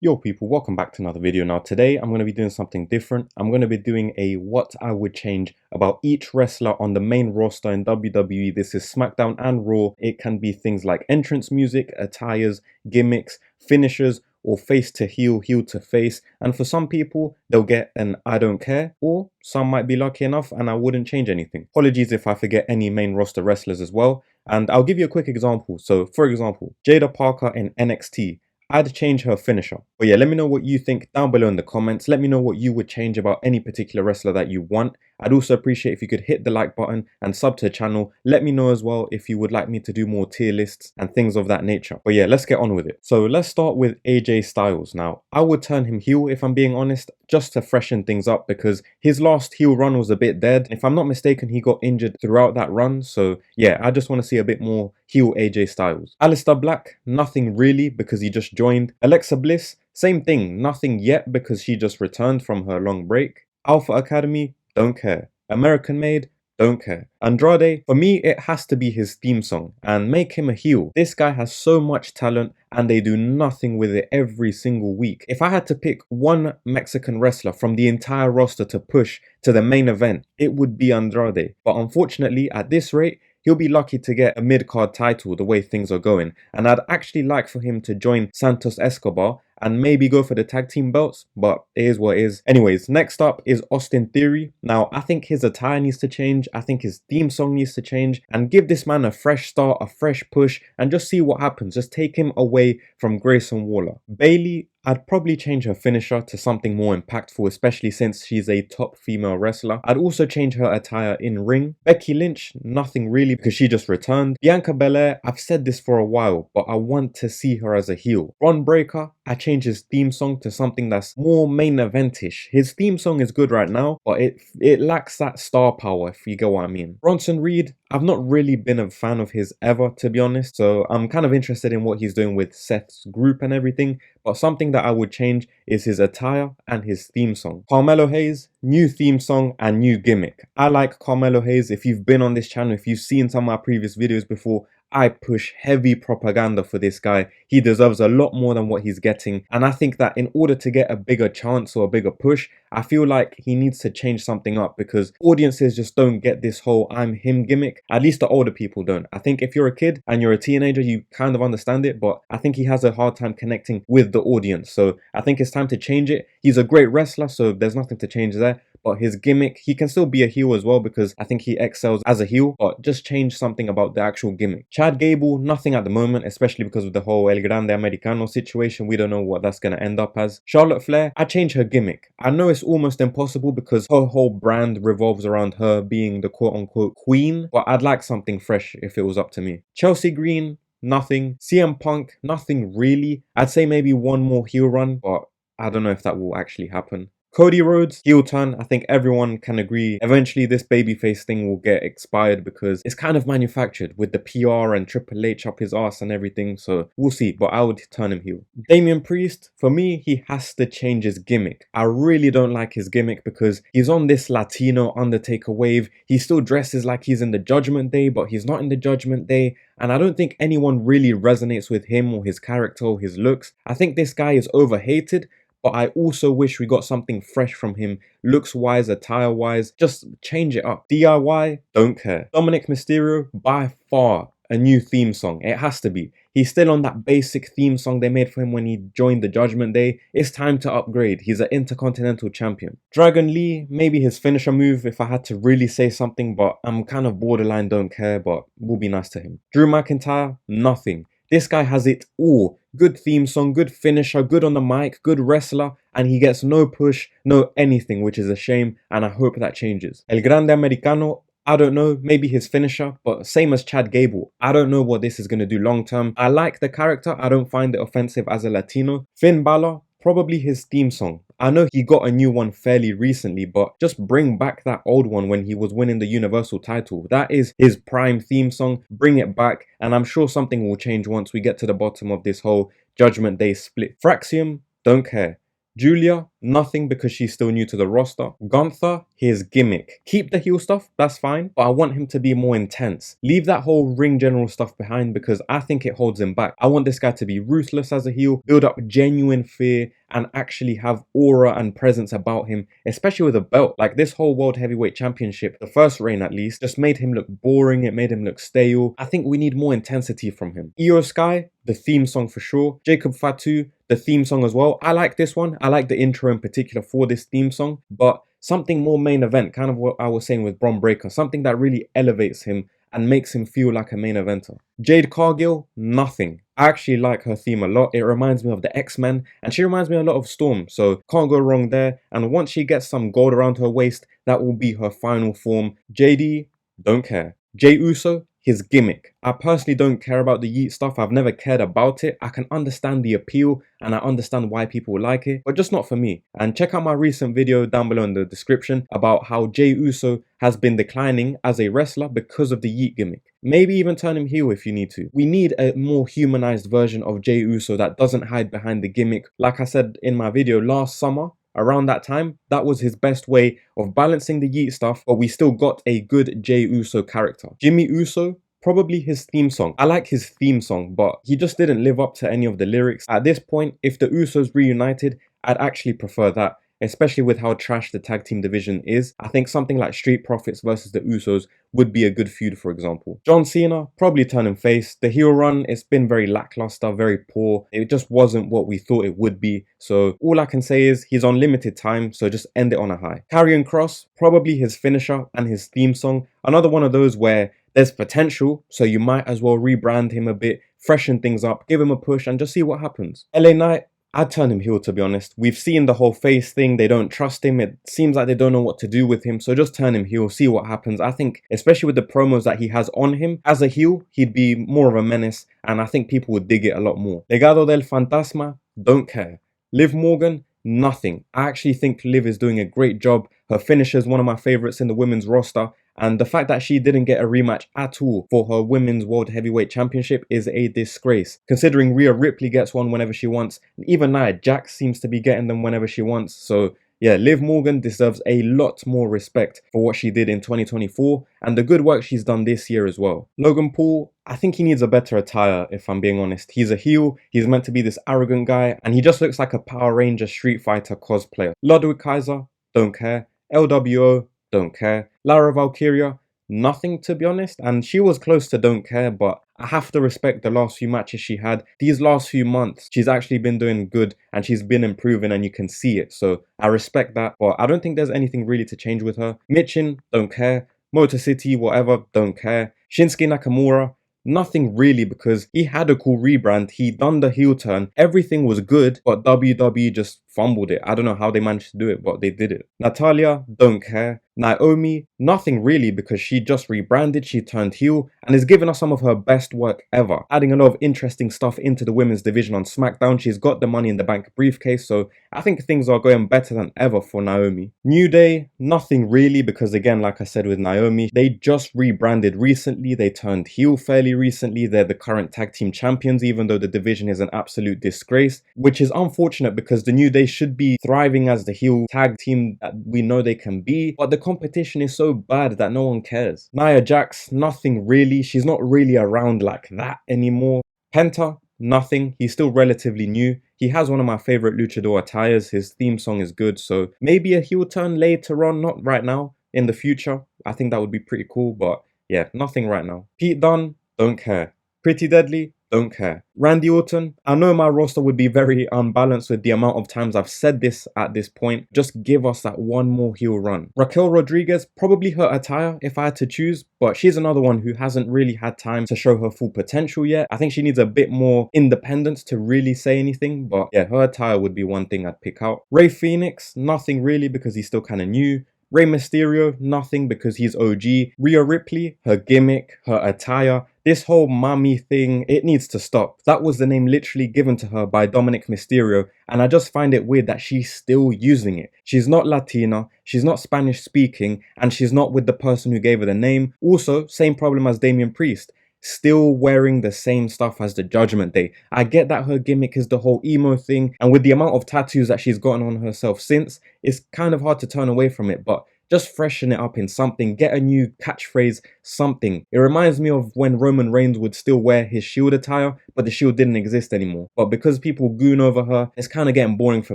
Yo people, welcome back to another video. Now today I'm going to be doing something different. I'm going to be doing a what I would change about each wrestler on the main roster in WWE. This is SmackDown and Raw. It can be things like entrance music, attires, gimmicks, finishers, or face to heel, heel to face. And for some people, they'll get an I don't care, or some might be lucky enough and I wouldn't change anything. Apologies if I forget any main roster wrestlers as well. And I'll give you a quick example. So for example, Jada Parker in NXT. I'd change her finisher. But yeah, let me know what you think down below in the comments. Let me know what you would change about any particular wrestler that you want. I'd also appreciate if you could hit the like button and sub to the channel. Let me know as well if you would like me to do more tier lists and things of that nature. But yeah, let's get on with it. So let's start with AJ Styles. Now, I would turn him heel if I'm being honest, just to freshen things up because his last heel run was a bit dead. If I'm not mistaken, he got injured throughout that run. So yeah, I just want to see a bit more heel AJ Styles. Aleister Black, nothing really because he just joined. Alexa Bliss, same thing, nothing yet because she just returned from her long break. Alpha Academy, don't care. American Made, don't care. Andrade, for me it has to be his theme song and make him a heel. This guy has so much talent and they do nothing with it every single week. If I had to pick one Mexican wrestler from the entire roster to push to the main event, it would be Andrade. But unfortunately at this rate, he'll be lucky to get a mid-card title the way things are going. And I'd actually like for him to join Santos Escobar and maybe go for the tag team belts, but it is what it is. Anyways, next up is Austin Theory. Now, I think his attire needs to change. I think his theme song needs to change and give this man a fresh start, a fresh push, and just see what happens. Just take him away from Grayson Waller. Bayley, I'd probably change her finisher to something more impactful, especially since she's a top female wrestler. I'd also change her attire in ring. Becky Lynch, nothing really because she just returned. Bianca Belair, I've said this for a while, but I want to see her as a heel. Ron Breakker, I change his theme song to something that's more main eventish. His theme song is good right now, but it lacks that star power, if you get what I mean. Bronson Reed, I've not really been a fan of his ever, to be honest, so I'm kind of interested in what he's doing with Seth's group and everything, but something that I would change is his attire and his theme song. Carmelo Hayes, new theme song and new gimmick. I like Carmelo Hayes. If you've been on this channel, if you've seen some of my previous videos before, I push heavy propaganda for this guy. He deserves a lot more than what he's getting. And I think that in order to get a bigger chance or a bigger push, I feel like he needs to change something up because audiences just don't get this whole I'm him gimmick. At least the older people don't. I think if you're a kid and you're a teenager, you kind of understand it, but I think he has a hard time connecting with the audience. So I think it's time to change it. He's a great wrestler, so there's nothing to change there. But his gimmick, he can still be a heel as well because I think he excels as a heel, but just change something about the actual gimmick. Chad Gable, nothing at the moment, especially because of the whole El Grande Americano situation. We don't know what that's going to end up as. Charlotte Flair, I change her gimmick. I know it's almost impossible because her whole brand revolves around her being the quote-unquote queen, but I'd like something fresh if it was up to me. Chelsea Green, nothing. CM Punk, nothing really. I'd say maybe one more heel run, but I don't know if that will actually happen. Cody Rhodes, heel turn. I think everyone can agree eventually this babyface thing will get expired because it's kind of manufactured with the PR and Triple H up his ass and everything, so we'll see, but I would turn him heel. Damian Priest, for me, he has to change his gimmick. I really don't like his gimmick because he's on this Latino Undertaker wave. He still dresses like he's in the Judgment Day, but he's not in the Judgment Day, and I don't think anyone really resonates with him or his character or his looks. I think this guy is overhated, but I also wish we got something fresh from him, looks-wise, attire-wise. Just change it up. DIY, don't care. Dominic Mysterio, by far a new theme song. It has to be. He's still on that basic theme song they made for him when he joined the Judgment Day. It's time to upgrade. He's an Intercontinental Champion. Dragon Lee, maybe his finisher move if I had to really say something, but I'm kind of borderline don't care, but will be nice to him. Drew McIntyre, nothing. This guy has it all. Good theme song, good finisher, good on the mic, good wrestler, and he gets no push, no anything, which is a shame, and I hope that changes. El Grande Americano, I don't know, maybe his finisher, but same as Chad Gable. I don't know what this is going to do long term. I like the character, I don't find it offensive as a Latino. Finn Balor, probably his theme song. I know he got a new one fairly recently, but just bring back that old one when he was winning the Universal title. That is his prime theme song. Bring it back, and I'm sure something will change once we get to the bottom of this whole Judgment Day split. Fraxium, don't care. Julia, nothing because she's still new to the roster. Gunther, his gimmick. Keep the heel stuff, that's fine, but I want him to be more intense. Leave that whole ring general stuff behind because I think it holds him back. I want this guy to be ruthless as a heel, build up genuine fear, and actually have aura and presence about him, especially with a belt. Like this whole World Heavyweight Championship, the first reign at least, just made him look boring, it made him look stale. I think we need more intensity from him. Io Sky, the theme song for sure. Jacob Fatu, the theme song as well. I like this one. I like the intro in particular for this theme song, but something more main event, kind of what I was saying with Bron Breakker, something that really elevates him and makes him feel like a main eventer. Jade Cargill, nothing. I actually like her theme a lot. It reminds me of the X-Men and she reminds me a lot of Storm, so can't go wrong there. And once she gets some gold around her waist, that will be her final form. JD, don't care. Jey Uso, his gimmick. I personally don't care about the Yeet stuff. I've never cared about it. I can understand the appeal and I understand why people like it, but just not for me. And check out my recent video down below in the description about how Jey Uso has been declining as a wrestler because of the Yeet gimmick. Maybe even turn him heel if you need to. We need a more humanized version of Jey Uso that doesn't hide behind the gimmick. Like I said in my video last summer, around that time, that was his best way of balancing the Yeet stuff, but we still got a good Jey Uso character. Jimmy Uso, probably his theme song. I like his theme song, but he just didn't live up to any of the lyrics. At this point, if the Usos reunited, I'd actually prefer that, especially with how trash the tag team division is. I think something like Street Profits versus the Usos would be a good feud, for example. John Cena, probably turn him face. The heel run, it's been very lackluster, very poor. It just wasn't what we thought it would be. So all I can say is he's on limited time, so just end it on a high. Karrion Kross, probably his finisher and his theme song. Another one of those where there's potential, so you might as well rebrand him a bit, freshen things up, give him a push and just see what happens. LA Knight, I'd turn him heel, to be honest. We've seen the whole face thing. They don't trust him. It seems like they don't know what to do with him. So just turn him heel, see what happens. I think, especially with the promos that he has on him, as a heel, he'd be more of a menace. And I think people would dig it a lot more. Legado del Fantasma, don't care. Liv Morgan, nothing. I actually think Liv is doing a great job. Her finisher is one of my favorites in the women's roster. And the fact that she didn't get a rematch at all for her Women's World Heavyweight Championship is a disgrace. Considering Rhea Ripley gets one whenever she wants, and even Nia Jax seems to be getting them whenever she wants. So yeah, Liv Morgan deserves a lot more respect for what she did in 2024 and the good work she's done this year as well. Logan Paul, I think he needs a better attire, if I'm being honest. He's a heel, he's meant to be this arrogant guy, and he just looks like a Power Ranger Street Fighter cosplayer. Ludwig Kaiser, don't care. LWO, don't care. Lara Valkyria, nothing, to be honest, and she was close to don't care, but I have to respect the last few matches she had. These last few months, she's actually been doing good and she's been improving and you can see it, so I respect that, but I don't think there's anything really to change with her. Michin, don't care. Motor City, whatever, don't care. Shinsuke Nakamura, nothing really, because he had a cool rebrand, he done the heel turn, everything was good, but WWE just fumbled it. I don't know how they managed to do it, but they did it. Natalia, don't care. Naomi, nothing really, because she just rebranded, she turned heel, and is giving us some of her best work ever. Adding a lot of interesting stuff into the women's division on SmackDown. She's got the Money in the Bank briefcase, so I think things are going better than ever for Naomi. New Day, nothing really, because again, like I said with Naomi, they just rebranded recently, they turned heel fairly recently, they're the current tag team champions, even though the division is an absolute disgrace, which is unfortunate because the New Day should be thriving as the heel tag team that we know they can be, but the competition is so bad that no one cares. Nia Jax, nothing really. She's not really around like that anymore. Penta, nothing. He's still relatively new. He has one of my favorite luchador attires. His theme song is good, so maybe a heel turn later on, not right now, in the future. I think that would be pretty cool, but yeah, nothing right now. Pete Dunne, don't care. Pretty Deadly, don't care. Randy Orton, I know my roster would be very unbalanced with the amount of times I've said this at this point. Just give us that one more heel run. Raquel Rodriguez, probably her attire if I had to choose, but she's another one who hasn't really had time to show her full potential yet. I think she needs a bit more independence to really say anything, but yeah, her attire would be one thing I'd pick out. Rey Fenix, nothing really because he's still kind of new. Rey Mysterio, nothing because he's OG. Rhea Ripley, her gimmick, her attire, this whole mommy thing, it needs to stop. That was the name literally given to her by Dominic Mysterio, and I just find it weird that she's still using it. She's not Latina, she's not Spanish speaking, and she's not with the person who gave her the name. Also, same problem as Damian Priest. still wearing the same stuff as the Judgment Day. I get that her gimmick is the whole emo thing, and with the amount of tattoos that she's gotten on herself since, it's kind of hard to turn away from it, but just freshen it up in something, get a new catchphrase, something. It reminds me of when Roman Reigns would still wear his Shield attire, but the Shield didn't exist anymore. But because people goon over her, it's kind of getting boring for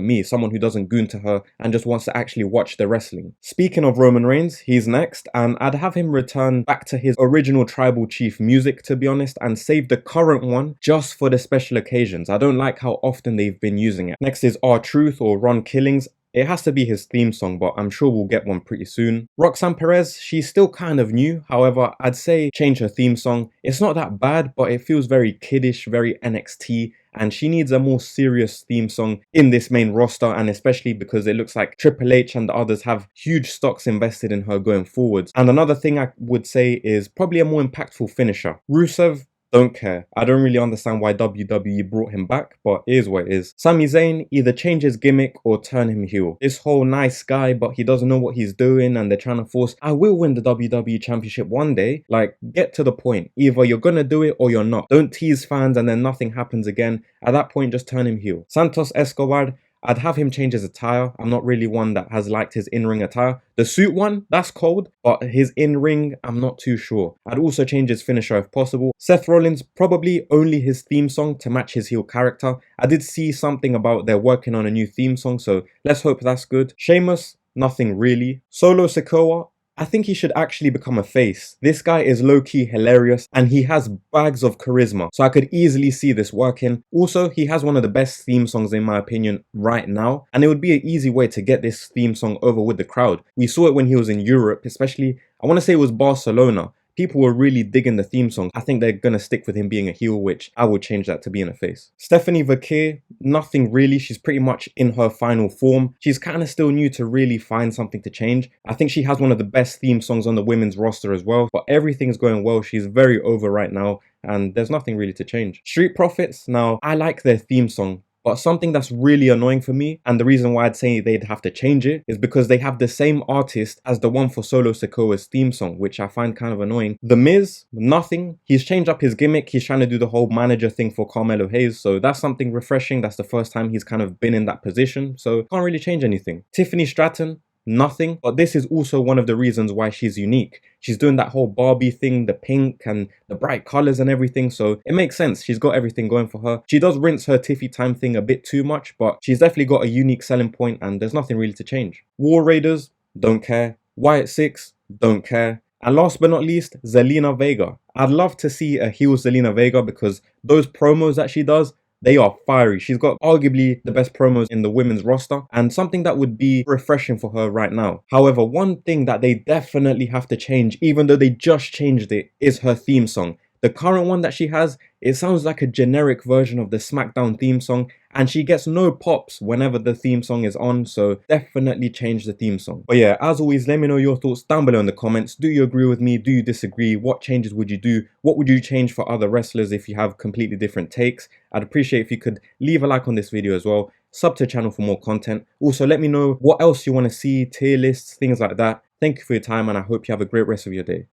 me, someone who doesn't goon to her and just wants to actually watch the wrestling. Speaking of Roman Reigns, he's next, and I'd have him return back to his original Tribal Chief music, to be honest, and save the current one just for the special occasions. I don't like how often they've been using it. Next is R-Truth or Ron Killings. It has to be his theme song, but I'm sure we'll get one pretty soon. Roxanne Perez, she's still kind of new. However, I'd say change her theme song. It's not that bad, but it feels very kiddish, very NXT, and she needs a more serious theme song in this main roster, and especially because it looks like Triple H and the others have huge stocks invested in her going forwards. And another thing I would say is probably a more impactful finisher. Rusev, don't care. I don't really understand why WWE brought him back, but it is what it is. Sami Zayn, either change his gimmick or turn him heel. This whole nice guy, but he doesn't know what he's doing, and they're trying to force, I will win the WWE Championship one day. Like, get to the point. Either you're gonna do it or you're not. Don't tease fans and then nothing happens again. At that point, just turn him heel. Santos Escobar, I'd have him change his attire. I'm not really one that has liked his in-ring attire. The suit one, that's cold, but his in-ring, I'm not too sure. I'd also change his finisher if possible. Seth Rollins, probably only his theme song to match his heel character. I did see something about they're working on a new theme song, so let's hope that's good. Sheamus, nothing really. Solo Sikoa, I think he should actually become a face. This guy is low-key hilarious and he has bags of charisma, so I could easily see this working. Also, he has one of the best theme songs in my opinion right now, and it would be an easy way to get this theme song over with the crowd. We saw it when he was in Europe, especially, I want to say it was Barcelona. People were really digging the theme song. I think they're gonna stick with him being a heel, which I would change that to being a face. Stephanie Vaquer, nothing really. She's pretty much in her final form. She's kind of still new to really find something to change. I think she has one of the best theme songs on the women's roster as well, but everything's going well. She's very over right now, and there's nothing really to change. Street Profits, now I like their theme song, but something that's really annoying for me, and the reason why I'd say they'd have to change it, is because they have the same artist as the one for Solo Sikoa's theme song, which I find kind of annoying. The Miz, nothing. He's changed up his gimmick. He's trying to do the whole manager thing for Carmelo Hayes, so that's something refreshing. That's the first time he's kind of been in that position, so can't really change anything. Tiffany Stratton, nothing, but this is also one of the reasons why she's unique. She's doing that whole Barbie thing, the pink and the bright colors and everything, so it makes sense. She's got everything going for her. She does rinse her Tiffy time thing a bit too much, but she's definitely got a unique selling point and there's nothing really to change. War Raiders, don't care. Wyatt Six, don't care. And last but not least, Zelina Vega. I'd love to see a heel Zelina Vega because those promos that she does, they are fiery. She's got arguably the best promos in the women's roster and something that would be refreshing for her right now. However, one thing that they definitely have to change, even though they just changed it, is her theme song. The current one that she has, it sounds like a generic version of the SmackDown theme song, and she gets no pops whenever the theme song is on, so definitely change the theme song. But yeah, as always, let me know your thoughts down below in the comments. Do you agree with me? Do you disagree? What changes would you do? What would you change for other wrestlers if you have completely different takes? I'd appreciate if you could leave a like on this video as well. Sub to the channel for more content. Also, let me know what else you want to see, tier lists, things like that. Thank you for your time, and I hope you have a great rest of your day.